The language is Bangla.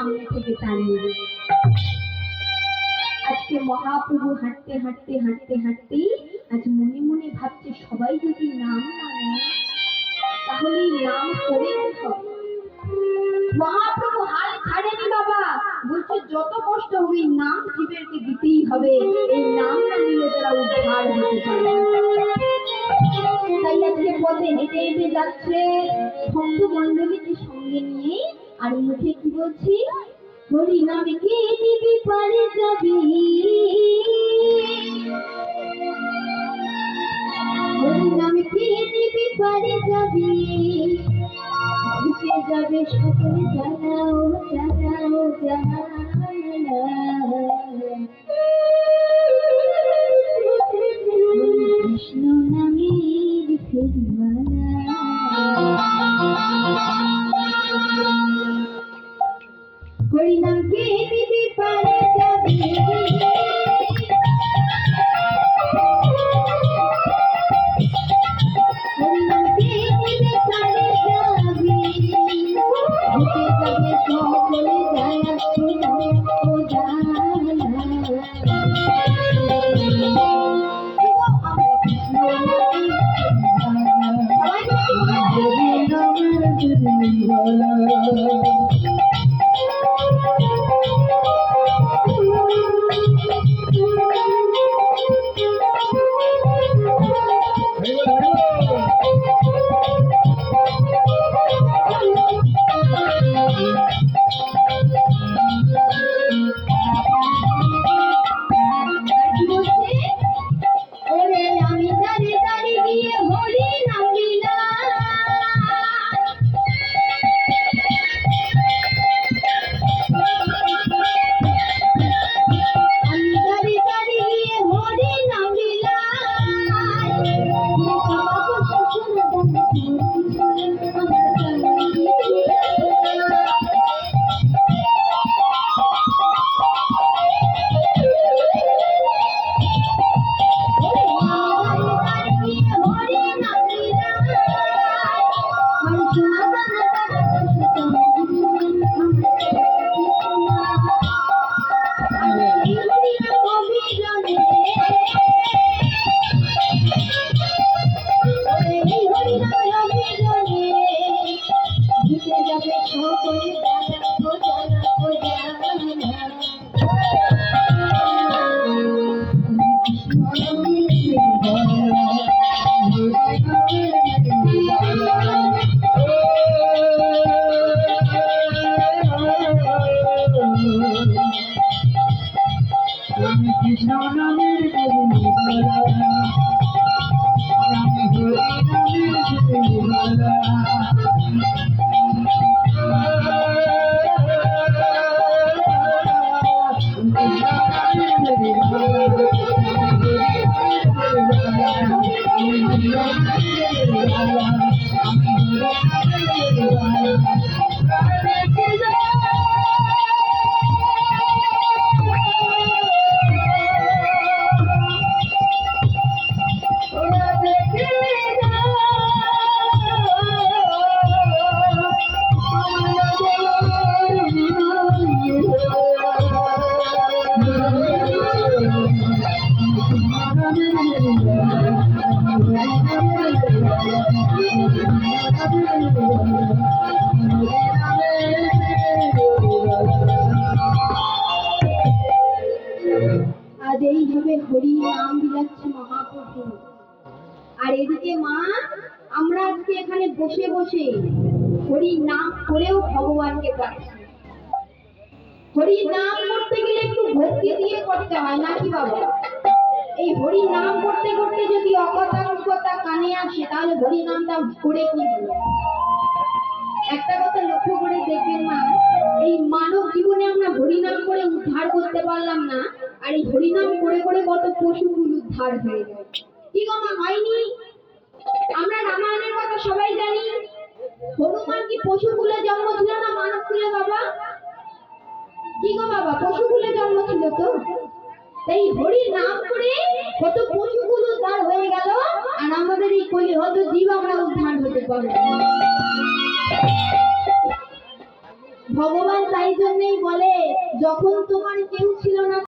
সামনে থেকে তাড়িয়ে দেবে। আজকে মহাপ্রভু হাঁটতে হাঁটতে হাঁটতে হাঁটতে আজ মনে মনে ভাবছে সবাই যদি নাম না নেয় তাহলে এই নাম করে কি হবে। মহাপ্রভু হাল ছাড়েনি বাবা, বলছে যত কষ্ট হবে নাম জীবেরকে দিতেই হবে, এই নাম না নিলে তারা উদ্ধার হতে পারে। তাই আজকে পথে হেঁটে হেঁটে যাচ্ছে ভক্ত মন্ডলীকে সঙ্গে নিয়ে, আর মুখে কি বলছি, হরি নামে কে দিবি পারে যাবি, হরি নামে কে দিবি পারে যাবি, ঘুচে যাবে সকল জানাও জানাও জানা, কৃষ্ণ নামের ফেরিওয়ালা, হরি নাম কে দিবি পারে যাবি, হরি নাম কে দিবি পারে যাবি, ঘুচে যাবে সকল আজ এইভাবে হরি নাম বিলাচ্ছে মহাপ্রভু। আর এদিকে মা, আমরা আজকে এখানে বসে বসে হরি নাম করেও ভগবানকে পাচ্ছি। হরি নাম করতে গেলে একটু ভক্তি দিয়ে করতে হয় নাকি বাবা? এই হরি নাম করতে করতে যদি অকথা কানে আসে তাহলে হরি নামটা করে কি হলো? একটা কথা লক্ষ্য করে দেখবেন মা, এই মানব জীবনে আমরা হরিনাম করে উদ্ধার করতে পারলাম না, আর এই হরিনাম করে করে কত পশুকুল উদ্ধার হয়ে গেল। কি গো মা, হয়নি? আমরা রামায়ণের কথা সবাই জানি, হনুমান কি পশুকুলে জন্ম ছিল না মানব কুলে বাবা? কি গো বাবা, পশুকুলে জন্ম ছিল তো? তাই হরি নাম করে কত পশুকুল উদ্ধার হয়ে গেল, আর আমাদের এই কলিহত জীব আমরা উদ্ধার হতে পারবো। ভগবান তাই জন্যই বলে, যখন তোমার কেউ ছিল না